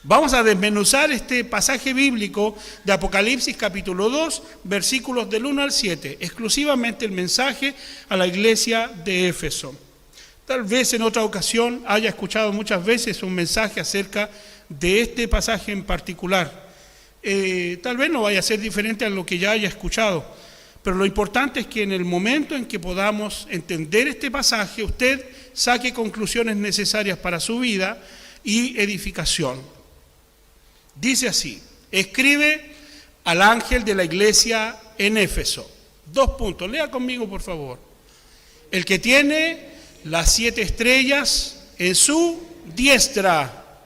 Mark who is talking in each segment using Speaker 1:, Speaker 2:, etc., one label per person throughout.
Speaker 1: Vamos a desmenuzar este pasaje bíblico de Apocalipsis capítulo 2, versículos del 1 al 7, exclusivamente el mensaje a la iglesia de Éfeso. Tal vez en otra ocasión haya escuchado muchas veces un mensaje acerca de este pasaje en particular. Tal vez no vaya a ser diferente a lo que ya haya escuchado, pero lo importante es que en el momento en que podamos entender este pasaje, usted saque conclusiones necesarias para su vida y edificación. Dice así: escribe al ángel de la iglesia en Éfeso. 2 puntos, lea conmigo por favor. El que tiene las 7 estrellas en su diestra,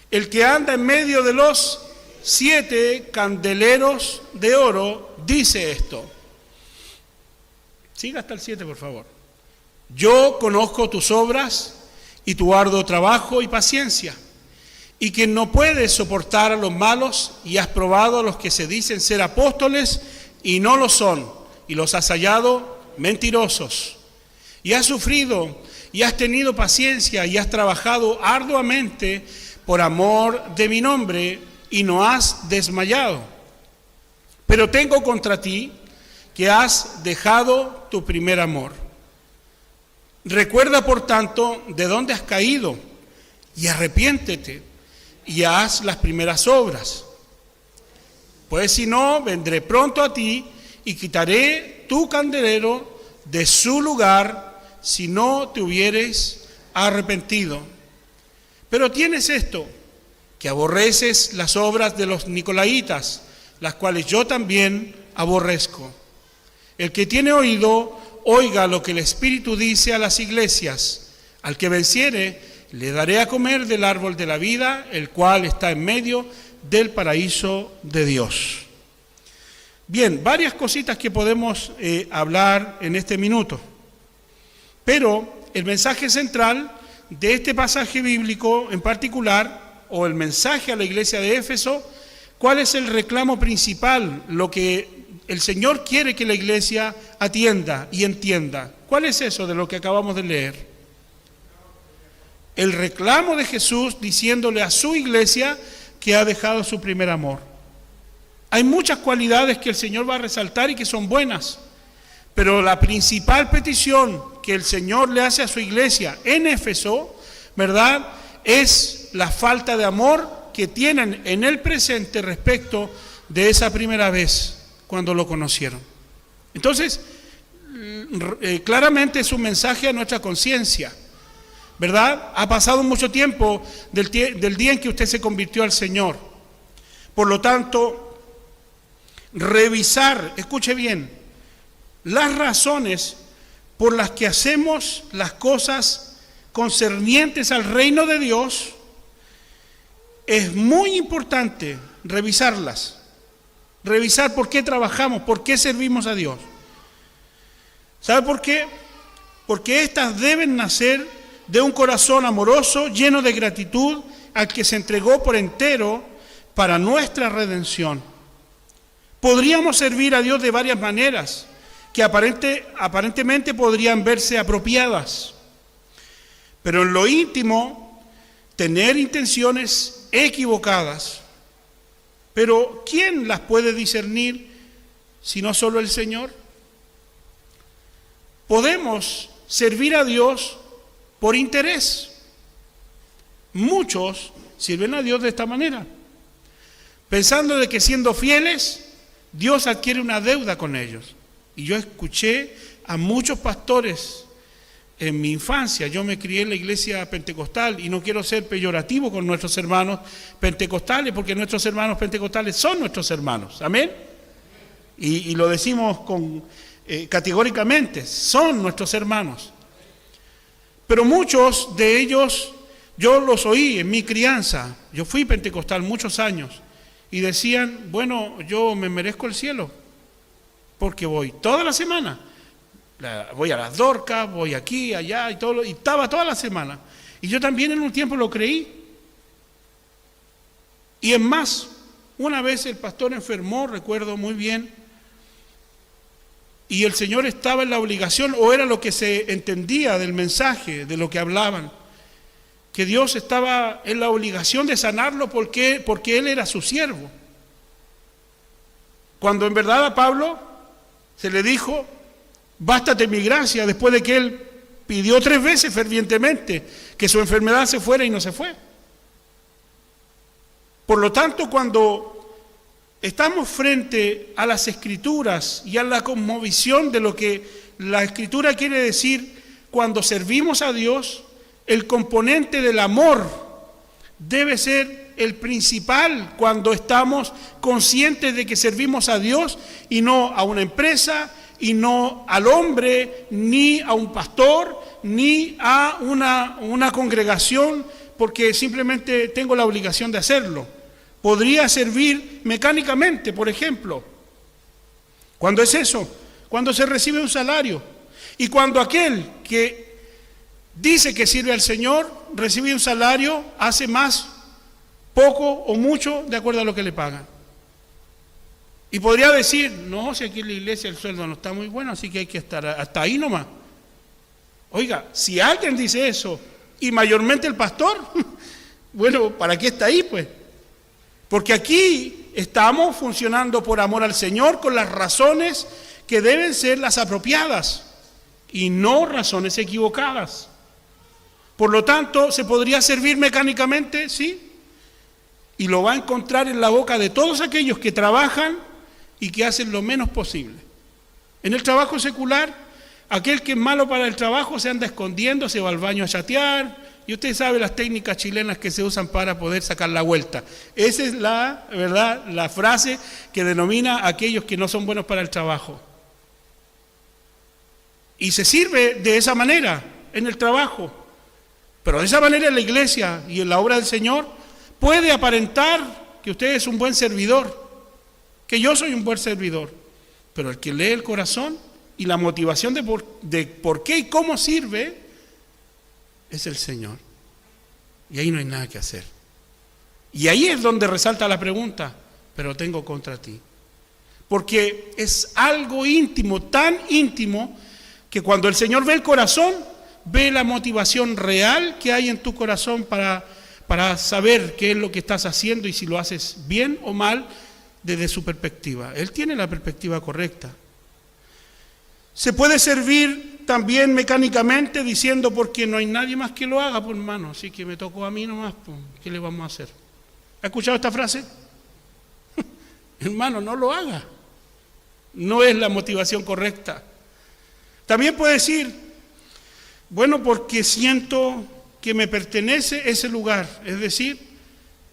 Speaker 1: el que anda en medio de los 7 candeleros de oro, dice esto. Siga hasta el 7 por favor. Yo conozco tus obras y tu arduo trabajo y paciencia, y que no puedes soportar a los malos, y has probado a los que se dicen ser apóstoles y no lo son, y los has hallado mentirosos. Y has sufrido y has tenido paciencia y has trabajado arduamente por amor de mi nombre y no has desmayado. Pero tengo contra ti que has dejado tu primer amor. Recuerda por tanto de dónde has caído y arrepiéntete y haz las primeras obras. Pues si no, vendré pronto a ti y quitaré tu candelero de su lugar si no te hubieres arrepentido. Pero tienes esto, que aborreces las obras de los nicolaitas, las cuales yo también aborrezco. El que tiene oído, oiga lo que el Espíritu dice a las iglesias. Al que venciere, le daré a comer del árbol de la vida, el cual está en medio del paraíso de Dios. Bien, varias cositas que podemos hablar en este minuto. Pero el mensaje central de este pasaje bíblico en particular, o el mensaje a la iglesia de Éfeso, ¿cuál es el reclamo principal? Lo que el Señor quiere que la iglesia atienda y entienda. ¿Cuál es eso de lo que acabamos de leer? El reclamo de Jesús diciéndole a su iglesia que ha dejado su primer amor. Hay muchas cualidades que el Señor va a resaltar y que son buenas, pero la principal petición que el Señor le hace a su iglesia en Éfeso, ¿verdad?, es la falta de amor que tienen en el presente respecto de esa primera vez cuando lo conocieron. Entonces, claramente es un mensaje a nuestra conciencia, ¿verdad? Ha pasado mucho tiempo del día en que usted se convirtió al Señor. Por lo tanto, revisar, escuche bien, las razones por las que hacemos las cosas concernientes al reino de Dios, es muy importante revisarlas. Revisar por qué trabajamos, por qué servimos a Dios. ¿Sabe por qué? Porque estas deben nacer de un corazón amoroso, lleno de gratitud, al que se entregó por entero para nuestra redención. Podríamos servir a Dios de varias maneras, que aparentemente podrían verse apropiadas, pero en lo íntimo, tener intenciones equivocadas. Pero ¿quién las puede discernir si no solo el Señor? Podemos servir a Dios por interés. Muchos sirven a Dios de esta manera, pensando de que siendo fieles, Dios adquiere una deuda con ellos. Y yo escuché a muchos pastores en mi infancia. Yo me crié en la iglesia pentecostal y no quiero ser peyorativo con nuestros hermanos pentecostales, porque nuestros hermanos pentecostales son nuestros hermanos. ¿Amén? Y lo decimos categóricamente, son nuestros hermanos. Pero muchos de ellos, yo los oí en mi crianza. Yo fui pentecostal muchos años y decían, bueno, yo me merezco el cielo porque voy toda la semana. Voy a las Dorcas, voy aquí, allá y todo, y estaba toda la semana. Y yo también en un tiempo lo creí. Y es más, una vez el pastor enfermó, recuerdo muy bien, y el Señor estaba en la obligación, o era lo que se entendía del mensaje, de lo que hablaban, que Dios estaba en la obligación de sanarlo porque él era su siervo. Cuando en verdad a Pablo se le dijo, bástate mi gracia, después de que él pidió 3 veces fervientemente que su enfermedad se fuera y no se fue. Por lo tanto, cuando estamos frente a las Escrituras y a la cosmovisión de lo que la Escritura quiere decir cuando servimos a Dios, el componente del amor debe ser el principal cuando estamos conscientes de que servimos a Dios y no a una empresa, y no al hombre, ni a un pastor, ni a una congregación, porque simplemente tengo la obligación de hacerlo. Podría servir mecánicamente, por ejemplo. ¿Cuándo es eso? Cuando se recibe un salario. Y cuando aquel que dice que sirve al Señor recibe un salario, hace más, poco o mucho, de acuerdo a lo que le pagan. Y podría decir, no, si aquí en la iglesia el sueldo no está muy bueno, así que hay que estar hasta ahí nomás. Oiga, si alguien dice eso, y mayormente el pastor, bueno, ¿para qué está ahí pues? Porque aquí estamos funcionando por amor al Señor con las razones que deben ser las apropiadas y no razones equivocadas. Por lo tanto, ¿se podría servir mecánicamente? Sí. Y lo va a encontrar en la boca de todos aquellos que trabajan y que hacen lo menos posible. En el trabajo secular, aquel que es malo para el trabajo se anda escondiendo, se va al baño a chatear, y usted sabe las técnicas chilenas que se usan para poder sacar la vuelta. Esa es la frase que denomina a aquellos que no son buenos para el trabajo. Y se sirve de esa manera en el trabajo, pero de esa manera en la iglesia y en la obra del Señor puede aparentar que usted es un buen servidor, que yo soy un buen servidor, pero el que lee el corazón y la motivación de por qué y cómo sirve es el Señor. Y ahí no hay nada que hacer. Y ahí es donde resalta la pregunta, pero tengo contra ti. Porque es algo íntimo, tan íntimo, que cuando el Señor ve el corazón, ve la motivación real que hay en tu corazón para saber qué es lo que estás haciendo y si lo haces bien o mal desde su perspectiva. Él tiene la perspectiva correcta. Se puede servir también mecánicamente diciendo porque no hay nadie más que lo haga, pues hermano, así que me tocó a mí nomás, pues, ¿qué le vamos a hacer? ¿Ha escuchado esta frase? Hermano, no lo haga. No es la motivación correcta. También puede decir, bueno, porque siento que me pertenece ese lugar, es decir,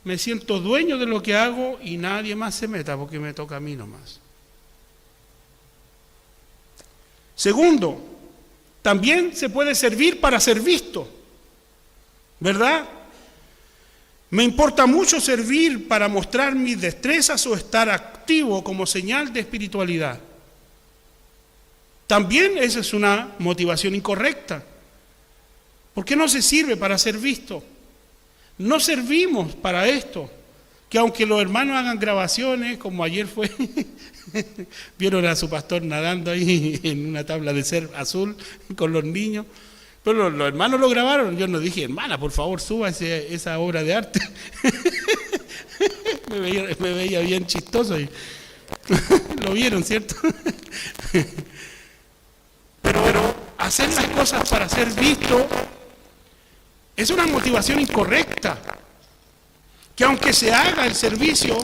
Speaker 1: me siento dueño de lo que hago y nadie más se meta porque me toca a mí nomás. Segundo, también se puede servir para ser visto, ¿verdad? Me importa mucho servir para mostrar mis destrezas o estar activo como señal de espiritualidad. También esa es una motivación incorrecta. ¿Por qué no se sirve para ser visto? No servimos para esto, que aunque los hermanos hagan grabaciones, como ayer fue, vieron a su pastor nadando ahí en una tabla de surf azul con los niños, pero los hermanos lo grabaron. Yo no dije, hermana, por favor, suba esa obra de arte. me veía bien chistoso y lo vieron, ¿cierto? Pero hacer las cosas para ser visto es una motivación incorrecta, que aunque se haga el servicio,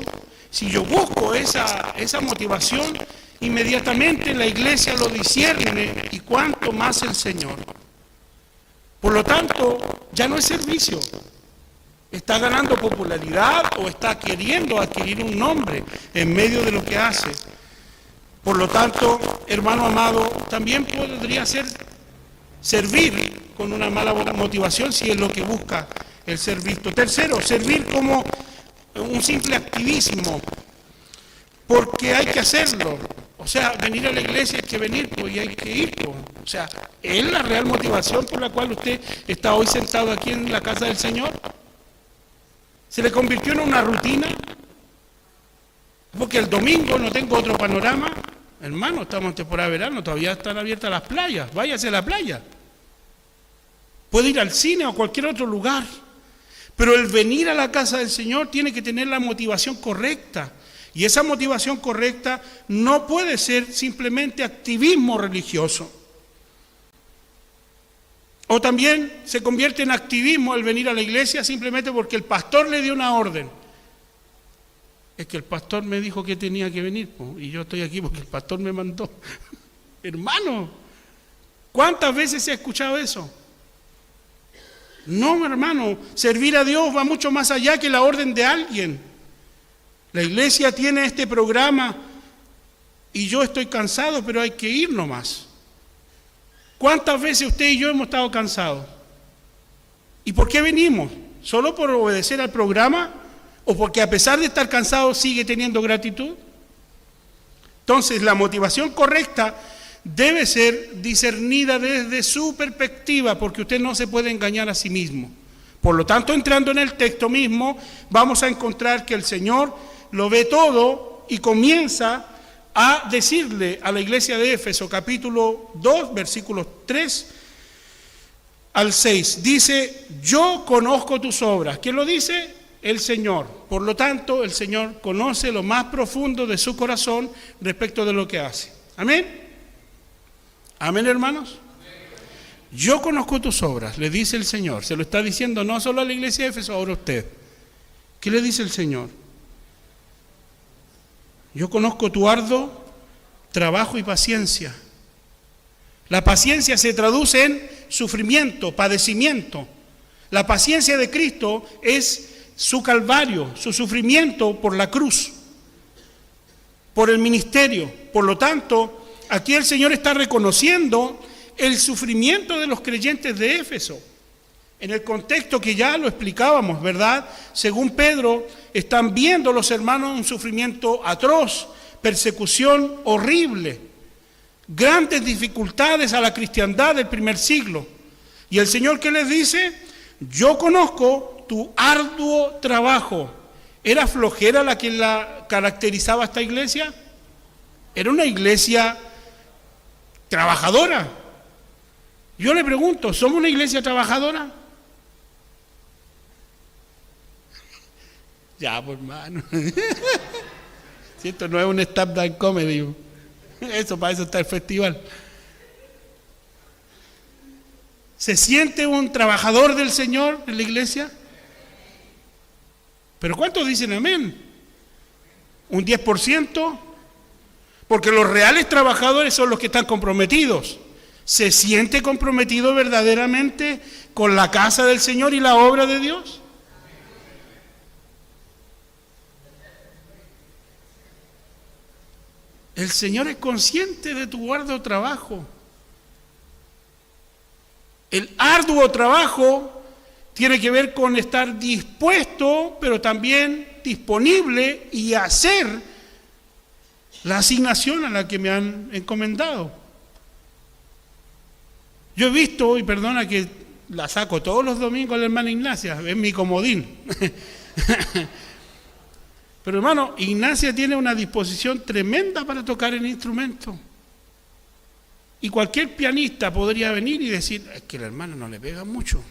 Speaker 1: si yo busco esa motivación, inmediatamente la iglesia lo discierne y cuanto más el Señor. Por lo tanto, ya no es servicio, está ganando popularidad o está queriendo adquirir un nombre en medio de lo que hace. Por lo tanto, hermano amado, también podría servir con una mala motivación si es lo que busca el ser visto. Tercero, servir como un simple activismo, porque hay que hacerlo. O sea, venir a la iglesia hay que venir, pues, y hay que ir, pues. O sea, ¿es la real motivación por la cual usted está hoy sentado aquí en la casa del Señor? ¿Se le convirtió en una rutina? Porque el domingo no tengo otro panorama. Hermano, estamos en temporada de verano, todavía están abiertas las playas, váyase a la playa. Puede ir al cine o a cualquier otro lugar, Pero el venir a la casa del Señor tiene que tener la motivación correcta. Y esa motivación correcta no puede ser simplemente activismo religioso. O también se convierte en activismo el venir a la iglesia simplemente porque el pastor le dio una orden. Es que el pastor me dijo que tenía que venir, y yo estoy aquí porque el pastor me mandó. Hermano, ¿cuántas veces se ha escuchado eso? No, hermano, servir a Dios va mucho más allá que la orden de alguien. La iglesia tiene este programa y yo estoy cansado, pero hay que ir nomás. ¿Cuántas veces usted y yo hemos estado cansados? ¿Y por qué venimos? ¿Solo por obedecer al programa? ¿O porque a pesar de estar cansado sigue teniendo gratitud? Entonces, la motivación correcta debe ser discernida desde su perspectiva, porque usted no se puede engañar a sí mismo. Por lo tanto, entrando en el texto mismo, vamos a encontrar que el Señor lo ve todo y comienza a decirle a la iglesia de Éfeso, capítulo 2, versículos 3 al 6, dice: yo conozco tus obras. ¿Quién lo dice? El Señor. Por lo tanto, el Señor conoce lo más profundo de su corazón respecto de lo que hace. Amén. Amén, hermanos. Yo conozco tus obras, le dice el Señor. Se lo está diciendo no solo a la iglesia de Éfeso, ahora a usted. ¿Qué le dice el Señor? Yo conozco tu arduo trabajo y paciencia. La paciencia se traduce en sufrimiento, padecimiento. La paciencia de Cristo es su calvario, su sufrimiento por la cruz, por el ministerio. Por lo tanto, aquí el Señor está reconociendo el sufrimiento de los creyentes de Éfeso. En el contexto que ya lo explicábamos, ¿verdad? Según Pedro, están viendo los hermanos un sufrimiento atroz, persecución horrible, grandes dificultades a la cristiandad del primer siglo. Y el Señor, ¿qué les dice? Yo conozco tu arduo trabajo. ¿Era flojera la que la caracterizaba esta iglesia? Era una iglesia trabajadora. Yo le pregunto, ¿somos una iglesia trabajadora? Ya, pues, hermano. Si esto no es un stand-up comedy, eso, para eso está el festival. ¿Se siente un trabajador del Señor en la iglesia? ¿Pero cuántos dicen amén? ¿Un 10%? Porque los reales trabajadores son los que están comprometidos. ¿Se siente comprometido verdaderamente con la casa del Señor y la obra de Dios? El Señor es consciente de tu arduo trabajo. El arduo trabajo tiene que ver con estar dispuesto, pero también disponible y hacer la asignación a la que me han encomendado. Yo he visto, y perdona que la saco todos los domingos a la hermana Ignacia, es mi comodín. Pero hermano, Ignacia tiene una disposición tremenda para tocar el instrumento. Y cualquier pianista podría venir y decir, es que el hermano no le pega mucho.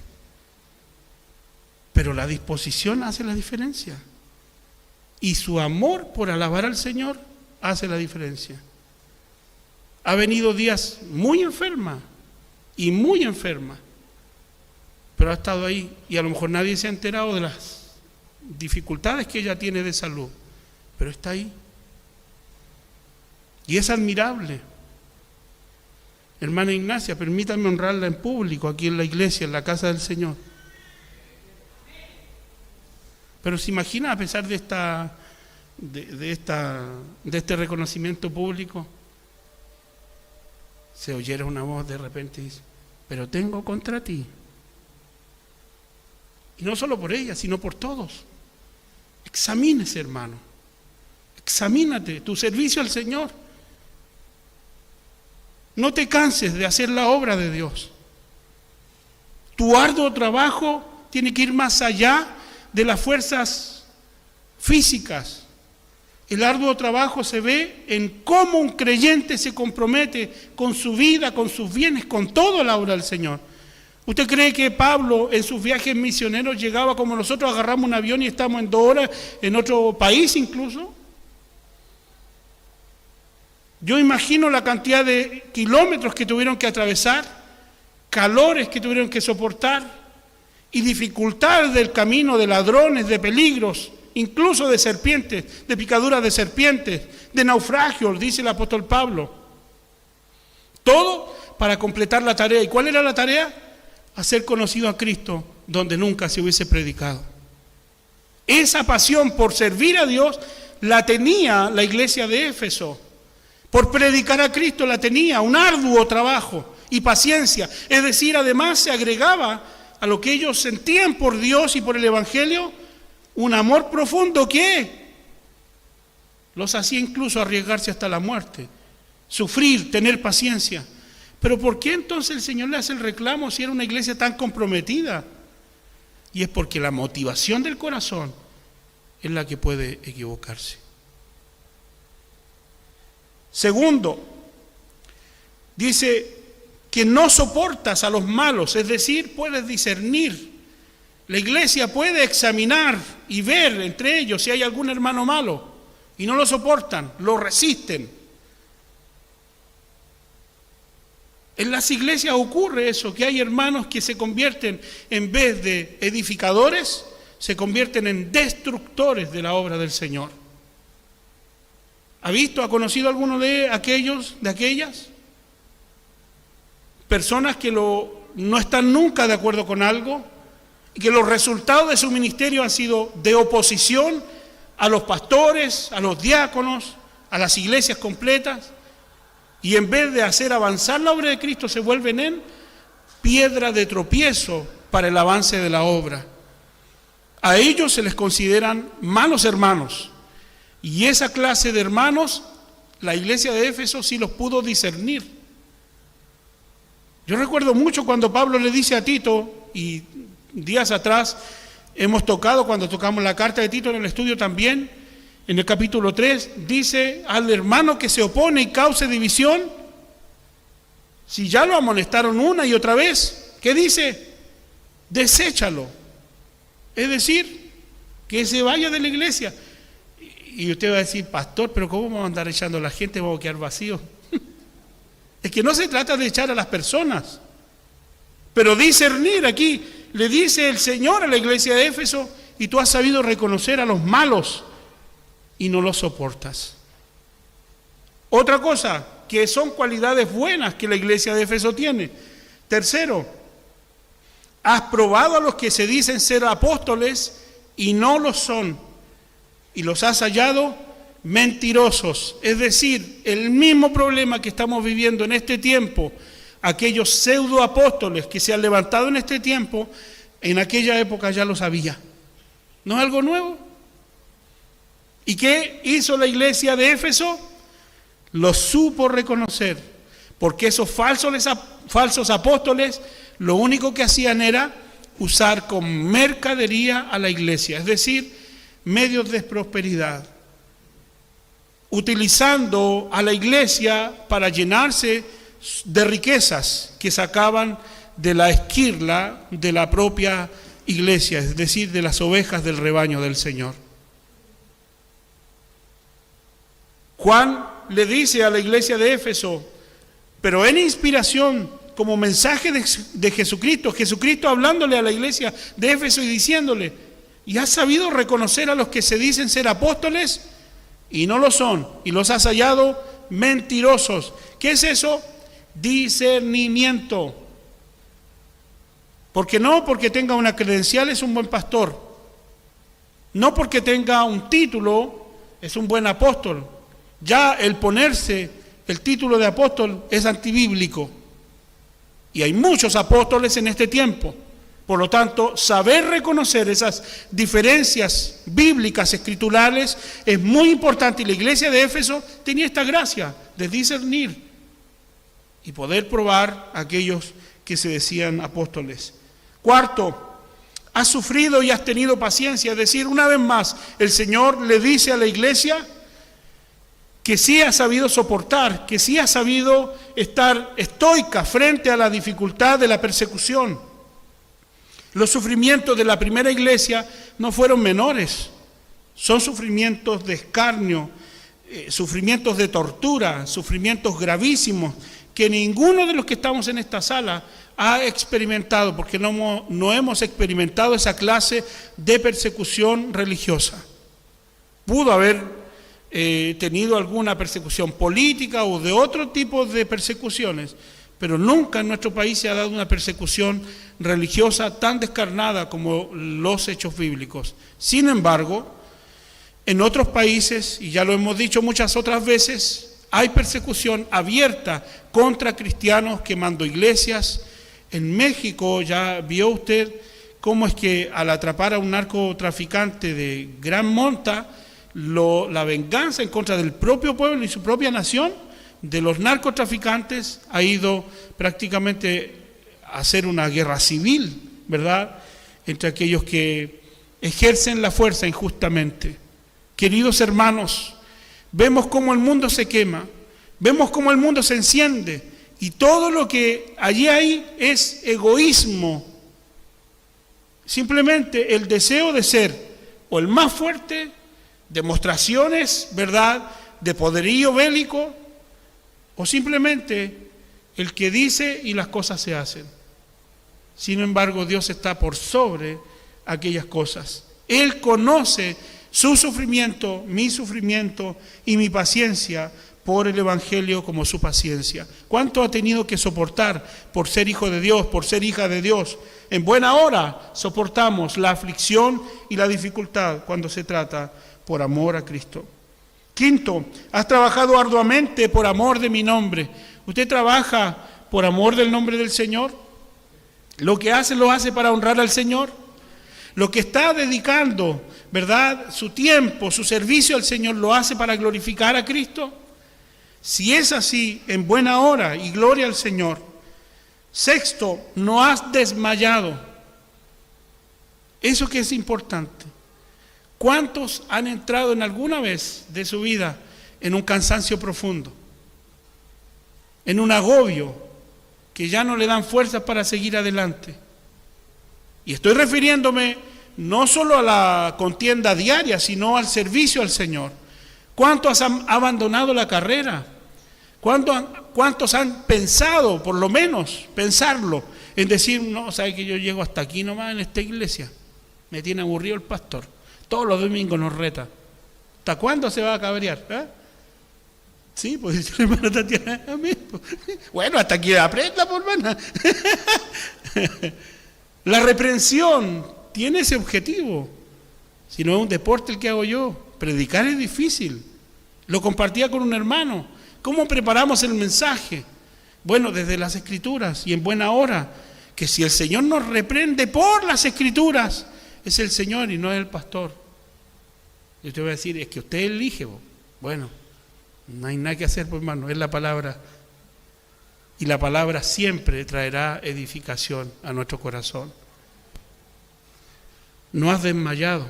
Speaker 1: Pero la disposición hace la diferencia. Y su amor por alabar al Señor hace la diferencia. Ha venido días muy enferma y muy enferma, pero ha estado ahí y a lo mejor nadie se ha enterado de las dificultades que ella tiene de salud, pero está ahí. Y es admirable. Hermana Ignacia, permítame honrarla en público, aquí en la iglesia, en la casa del Señor. Pero se imagina, a pesar de este reconocimiento público, se oyera una voz de repente y dice, pero tengo contra ti. Y no solo por ella, sino por todos. Examínese, hermano. Examínate tu servicio al Señor. No te canses de hacer la obra de Dios. Tu arduo trabajo tiene que ir más allá de las fuerzas físicas. El arduo trabajo se ve en cómo un creyente se compromete con su vida, con sus bienes, con todo la obra del Señor. ¿Usted cree que Pablo en sus viajes misioneros llegaba como nosotros, agarramos un avión y estamos en 2 horas en otro país incluso? Yo imagino la cantidad de kilómetros que tuvieron que atravesar, calores que tuvieron que soportar y dificultades del camino, de ladrones, de peligros, incluso de serpientes, de picaduras de serpientes, de naufragios, dice el apóstol Pablo. Todo para completar la tarea. ¿Y cuál era la tarea? Hacer conocido a Cristo donde nunca se hubiese predicado. Esa pasión por servir a Dios la tenía la iglesia de Éfeso. Por predicar a Cristo la tenía, un arduo trabajo y paciencia. Es decir, además se agregaba a lo que ellos sentían por Dios y por el Evangelio, un amor profundo que los hacía incluso arriesgarse hasta la muerte, sufrir, tener paciencia. Pero ¿por qué entonces el Señor le hace el reclamo si era una iglesia tan comprometida? Y es porque la motivación del corazón es la que puede equivocarse. Segundo, dice que no soportas a los malos, es decir, puedes discernir. La iglesia puede examinar y ver entre ellos si hay algún hermano malo y no lo soportan, lo resisten. En las iglesias ocurre eso, que hay hermanos que se convierten, en vez de edificadores, se convierten en destructores de la obra del Señor. ¿Ha conocido alguno de aquellos, de aquellas? Personas que no están nunca de acuerdo con algo y que los resultados de su ministerio han sido de oposición a los pastores, a los diáconos, a las iglesias completas. Y en vez de hacer avanzar la obra de Cristo, se vuelven en piedra de tropiezo para el avance de la obra. A ellos se les consideran malos hermanos. Y esa clase de hermanos, la iglesia de Éfeso sí los pudo discernir. Yo recuerdo mucho cuando Pablo le dice a Tito, y días atrás hemos tocado, cuando tocamos la carta de Tito en el estudio también, en el capítulo 3, dice al hermano que se opone y cause división, si ya lo amonestaron una y otra vez, ¿qué dice? Deséchalo. Es decir, que se vaya de la iglesia. Y usted va a decir, pastor, pero ¿cómo vamos a andar echando a la gente? Vamos a quedar vacíos. Es que no se trata de echar a las personas, pero discernir aquí. Le dice el Señor a la iglesia de Éfeso, y tú has sabido reconocer a los malos y no los soportas. Otra cosa, que son cualidades buenas que la iglesia de Éfeso tiene. Tercero, has probado a los que se dicen ser apóstoles y no lo son, y los has hallado mentirosos. Es decir, el mismo problema que estamos viviendo en este tiempo, aquellos pseudoapóstoles que se han levantado en este tiempo, en aquella época ya lo sabía. ¿No es algo nuevo? ¿Y qué hizo la iglesia de Éfeso? Lo supo reconocer, porque esos falsos apóstoles lo único que hacían era usar como mercadería a la iglesia, es decir, medios de prosperidad, utilizando a la iglesia para llenarse de riquezas que sacaban de la esquirla de la propia iglesia, es decir, de las ovejas del rebaño del Señor. Juan le dice a la iglesia de Éfeso, pero en inspiración, como mensaje de Jesucristo, Jesucristo hablándole a la iglesia de Éfeso y diciéndole, ¿y has sabido reconocer a los que se dicen ser apóstoles y no lo son? Y los has hallado mentirosos. ¿Qué es eso? Discernimiento. Porque no porque tenga una credencial es un buen pastor, no porque tenga un título es un buen apóstol. Ya el ponerse el título de apóstol es antibíblico. Y hay muchos apóstoles en este tiempo. Por lo tanto, saber reconocer esas diferencias bíblicas, escriturales, es muy importante. Y la iglesia de Éfeso tenía esta gracia de discernir y poder probar a aquellos que se decían apóstoles. Cuarto, has sufrido y has tenido paciencia. Es decir, una vez más, el Señor le dice a la iglesia que sí ha sabido soportar, que sí ha sabido estar estoica frente a la dificultad de la persecución. Los sufrimientos de la primera iglesia no fueron menores. Son sufrimientos de escarnio, sufrimientos de tortura, sufrimientos gravísimos que ninguno de los que estamos en esta sala ha experimentado, porque no hemos experimentado esa clase de persecución religiosa. Pudo haber tenido alguna persecución política o de otro tipo de persecuciones, pero nunca en nuestro país se ha dado una persecución religiosa tan descarnada como los hechos bíblicos. Sin embargo, en otros países, y ya lo hemos dicho muchas otras veces, hay persecución abierta contra cristianos quemando iglesias. En México ya vio usted cómo es que al atrapar a un narcotraficante de gran monta, la venganza en contra del propio pueblo y su propia nación, de los narcotraficantes, ha ido prácticamente a hacer una guerra civil, ¿verdad?, entre aquellos que ejercen la fuerza injustamente. Queridos hermanos, vemos cómo el mundo se quema, vemos cómo el mundo se enciende, y todo lo que allí hay es egoísmo. Simplemente el deseo de ser o el más fuerte, demostraciones, ¿verdad?, de poderío bélico, o simplemente el que dice y las cosas se hacen. Sin embargo, Dios está por sobre aquellas cosas. Él conoce su sufrimiento, mi sufrimiento y mi paciencia por el Evangelio como su paciencia. ¿Cuánto ha tenido que soportar por ser hijo de Dios, por ser hija de Dios? En buena hora soportamos la aflicción y la dificultad cuando se trata por amor a Cristo. Quinto, has trabajado arduamente por amor de mi nombre. ¿Usted trabaja por amor del nombre del Señor? ¿Lo que hace, lo hace para honrar al Señor? ¿Lo que está dedicando, verdad, su tiempo, su servicio al Señor, lo hace para glorificar a Cristo? Si es así, en buena hora y gloria al Señor. Sexto, no has desmayado. Eso que es importante. ¿Cuántos han entrado en alguna vez de su vida en un cansancio profundo? En un agobio que ya no le dan fuerzas para seguir adelante. Y estoy refiriéndome no solo a la contienda diaria, sino al servicio al Señor. ¿Cuántos han abandonado la carrera? ¿Cuántos han pensado, por lo menos, pensarlo, en decir, no, sabe que yo llego hasta aquí nomás en esta iglesia? Me tiene aburrido el pastor. Todos los domingos nos reta. ¿Hasta cuándo se va a cabrear? ¿Eh? Sí, pues dice la hermana Tatiana, a mí. Bueno, hasta que aprenda, por hermana. La reprensión tiene ese objetivo. Si no es un deporte el que hago yo. Predicar es difícil. Lo compartía con un hermano. ¿Cómo preparamos el mensaje? Bueno, desde las Escrituras y en buena hora. Que si el Señor nos reprende por las Escrituras, es el Señor y no es el pastor. Yo te voy a decir, es que usted elige. Bueno, no hay nada que hacer, pues, hermano, es la palabra. Y la palabra siempre traerá edificación a nuestro corazón. No has desmayado.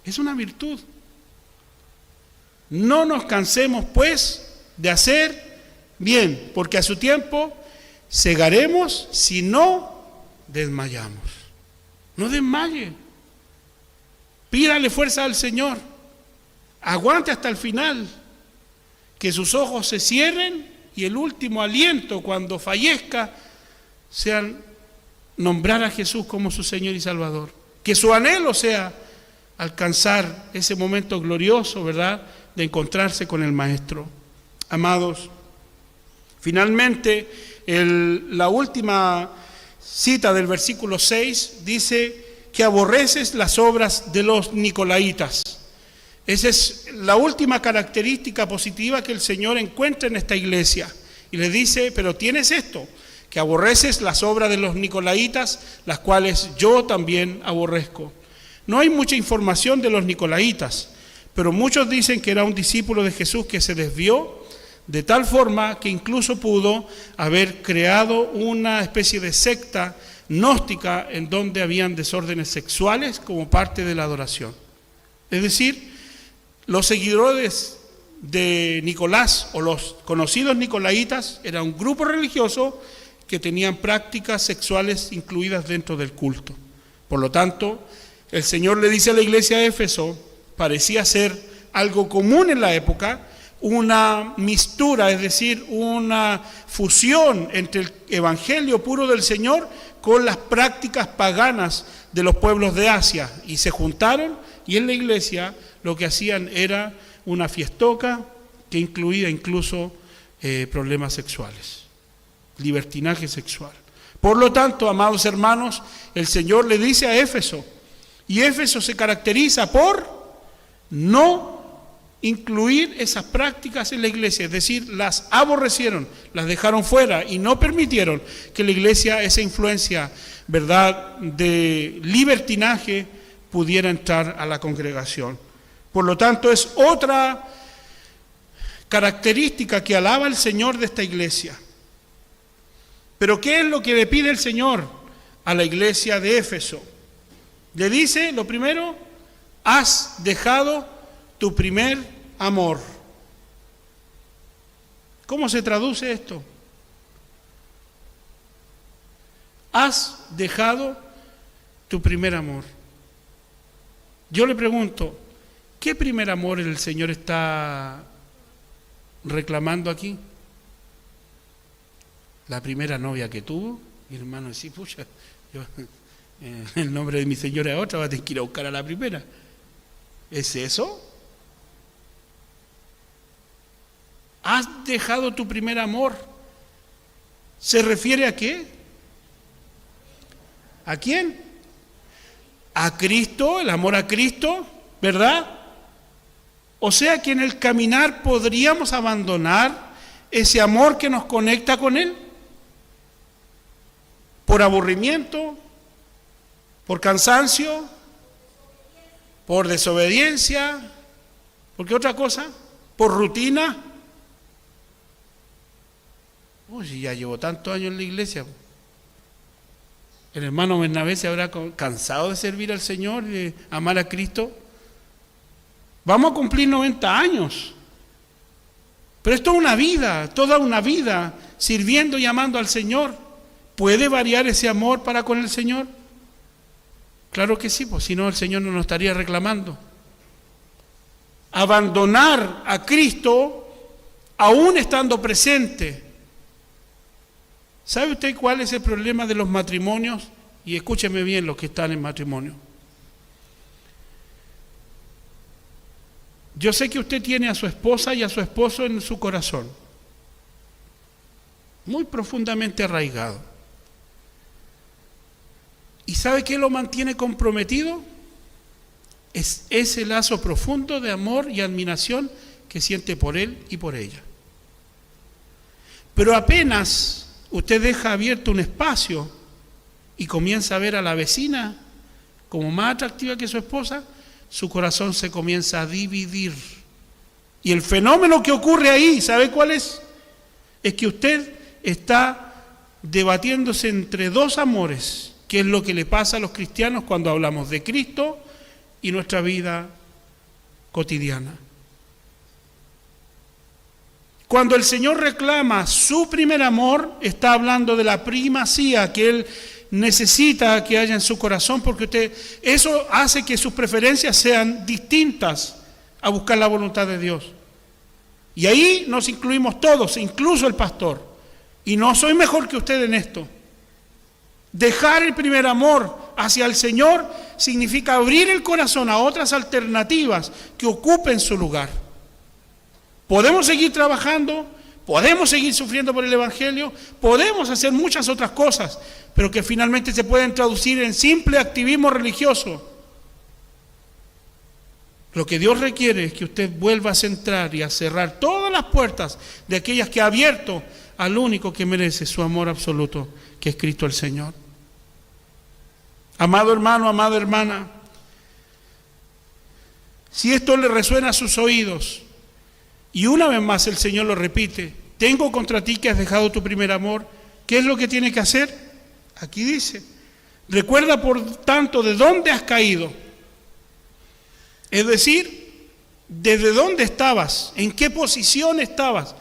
Speaker 1: Es una virtud. No nos cansemos, pues, de hacer bien, porque a su tiempo segaremos si no desmayamos. No desmaye. Pídale fuerza al Señor. Aguante hasta el final. Que sus ojos se cierren y el último aliento cuando fallezca sea nombrar a Jesús como su Señor y Salvador. Que su anhelo sea alcanzar ese momento glorioso, ¿verdad?, de encontrarse con el Maestro. Amados, finalmente la última cita del versículo 6 dice que aborreces las obras de los nicolaitas. Esa es la última característica positiva que el Señor encuentra en esta iglesia. Y le dice, pero tienes esto, que aborreces las obras de los nicolaitas, las cuales yo también aborrezco. No hay mucha información de los nicolaitas, pero muchos dicen que era un discípulo de Jesús que se desvió de tal forma que incluso pudo haber creado una especie de secta gnóstica en donde habían desórdenes sexuales como parte de la adoración. Es decir, los seguidores de Nicolás o los conocidos nicolaitas era un grupo religioso que tenían prácticas sexuales incluidas dentro del culto. Por lo tanto, el Señor le dice a la iglesia de Éfeso, parecía ser algo común en la época, una mistura, es decir, una fusión entre el evangelio puro del Señor con las prácticas paganas de los pueblos de Asia. Y se juntaron, y en la iglesia lo que hacían era una fiestoca que incluía incluso problemas sexuales, libertinaje sexual. Por lo tanto, amados hermanos, el Señor le dice a Éfeso, y Éfeso se caracteriza por no incluir esas prácticas en la iglesia, es decir, las aborrecieron, las dejaron fuera y no permitieron que la iglesia, esa influencia, ¿verdad?, de libertinaje pudiera entrar a la congregación. Por lo tanto, es otra característica que alaba el Señor de esta iglesia. Pero ¿qué es lo que le pide el Señor a la iglesia de Éfeso? Le dice, lo primero, has dejado tu primer amor. ¿Cómo se traduce esto? Has dejado tu primer amor. Yo le pregunto, ¿qué primer amor el Señor está reclamando aquí? La primera novia que tuvo. Mi hermano decía, pucha, yo en el nombre de mi señora otra va a tener que ir a buscar a la primera. ¿Es eso? ¿Has dejado tu primer amor? ¿Se refiere a qué? ¿A quién? A Cristo, el amor a Cristo, ¿verdad? O sea que en el caminar podríamos abandonar ese amor que nos conecta con Él. Por aburrimiento, por cansancio, por desobediencia, ¿por qué otra cosa? Por rutina. Uy, ya llevo tantos años en la iglesia. El hermano Bernabé se habrá cansado de servir al Señor, de amar a Cristo. Vamos a cumplir 90 años. Pero es toda una vida sirviendo y amando al Señor. ¿Puede variar ese amor para con el Señor? Claro que sí, pues si no el Señor no nos estaría reclamando. Abandonar a Cristo aún estando presente. ¿Sabe usted cuál es el problema de los matrimonios? Y escúcheme bien los que están en matrimonio. Yo sé que usted tiene a su esposa y a su esposo en su corazón, muy profundamente arraigado. ¿Y sabe qué lo mantiene comprometido? Es ese lazo profundo de amor y admiración que siente por él y por ella. Pero apenas usted deja abierto un espacio y comienza a ver a la vecina como más atractiva que su esposa, su corazón se comienza a dividir. Y el fenómeno que ocurre ahí, ¿sabe cuál es? Es que usted está debatiéndose entre dos amores, que es lo que le pasa a los cristianos cuando hablamos de Cristo y nuestra vida cotidiana. Cuando el Señor reclama su primer amor, está hablando de la primacía que Él necesita que haya en su corazón, porque eso hace que sus preferencias sean distintas a buscar la voluntad de Dios. Y ahí nos incluimos todos, incluso el pastor. Y no soy mejor que usted en esto. Dejar el primer amor hacia el Señor significa abrir el corazón a otras alternativas que ocupen su lugar. Podemos seguir trabajando, podemos seguir sufriendo por el Evangelio, podemos hacer muchas otras cosas, pero que finalmente se pueden traducir en simple activismo religioso. Lo que Dios requiere es que usted vuelva a centrar y a cerrar todas las puertas de aquellas que ha abierto al único que merece su amor absoluto, que es Cristo el Señor. Amado hermano, amada hermana, si esto le resuena a sus oídos, y una vez más el Señor lo repite, tengo contra ti que has dejado tu primer amor, ¿qué es lo que tiene que hacer? Aquí dice, recuerda por tanto de dónde has caído. Es decir, desde dónde estabas, en qué posición estabas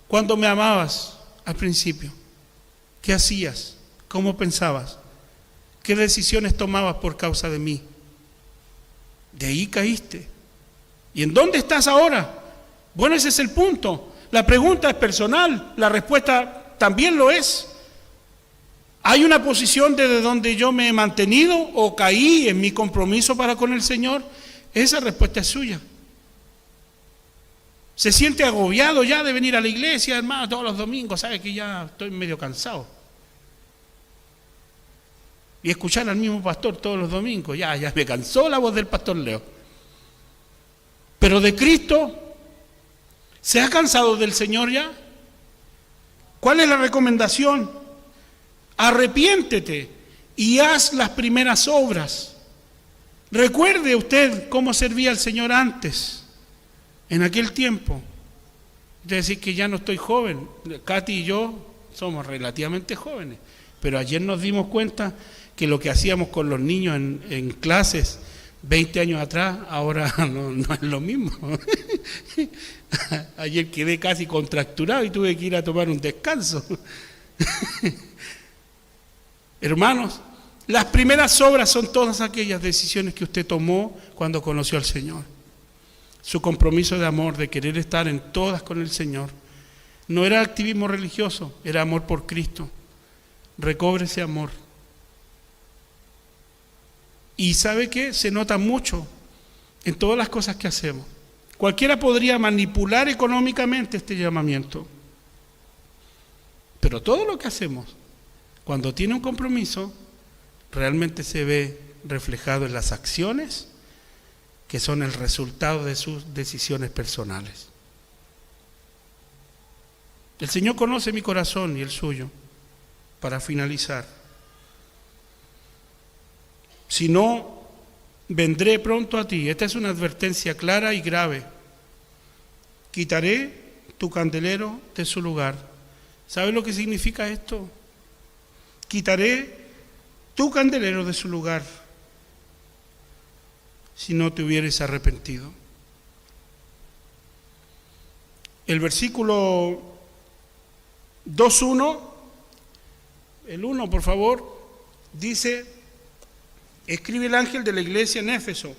Speaker 1: cuando me amabas al principio. ¿Qué hacías? ¿Cómo pensabas? ¿Qué decisiones tomabas por causa de mí? De ahí caíste. ¿Y en dónde estás ahora? Bueno, ese es el punto. La pregunta es personal, la respuesta también lo es. ¿Hay una posición desde donde yo me he mantenido o caí en mi compromiso para con el Señor? Esa respuesta es suya. ¿Se siente agobiado ya de venir a la iglesia, hermano, todos los domingos? ¿Sabe que ya estoy medio cansado? Y escuchar al mismo pastor todos los domingos, ya me cansó la voz del pastor Leo. Pero de Cristo, ¿se ha cansado del Señor ya? ¿Cuál es la recomendación? Arrepiéntete y haz las primeras obras. Recuerde usted cómo servía al Señor antes, en aquel tiempo. Es decir, que ya no estoy joven. Katy y yo somos relativamente jóvenes, pero ayer nos dimos cuenta que lo que hacíamos con los niños en clases 20 años atrás, ahora no es lo mismo. Ayer quedé casi contracturado y tuve que ir a tomar un descanso. Hermanos, las primeras obras son todas aquellas decisiones que usted tomó cuando conoció al Señor. Su compromiso de amor, de querer estar en todas con el Señor. No era activismo religioso, era amor por Cristo. Recobre ese amor. Y ¿sabe qué? Se nota mucho en todas las cosas que hacemos. Cualquiera podría manipular económicamente este llamamiento. Pero todo lo que hacemos, cuando tiene un compromiso, realmente se ve reflejado en las acciones que son el resultado de sus decisiones personales. El Señor conoce mi corazón y el suyo. Para finalizar, si no, vendré pronto a ti. Esta es una advertencia clara y grave. Quitaré tu candelero de su lugar. ¿Sabes lo que significa esto? Quitaré tu candelero de su lugar si no te hubieres arrepentido. El versículo 2:1, el 1 por favor, dice: escribe el ángel de la iglesia en Éfeso,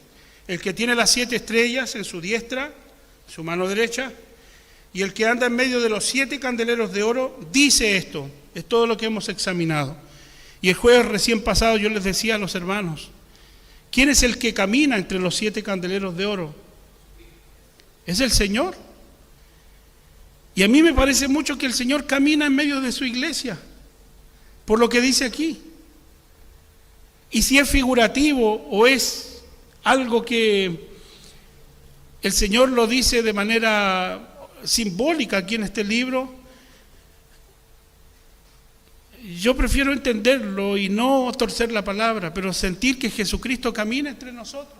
Speaker 1: el que tiene las 7 estrellas en su diestra, su mano derecha, y el que anda en medio de los 7 candeleros de oro, dice esto. Es todo lo que hemos examinado. Y el jueves recién pasado yo les decía a los hermanos, ¿quién es el que camina entre los 7 candeleros de oro? Es el Señor. Y a mí me parece mucho que el Señor camina en medio de su iglesia, por lo que dice aquí. Y si es figurativo o es algo que el Señor lo dice de manera simbólica aquí en este libro, yo prefiero entenderlo y no torcer la palabra, pero sentir que Jesucristo camina entre nosotros.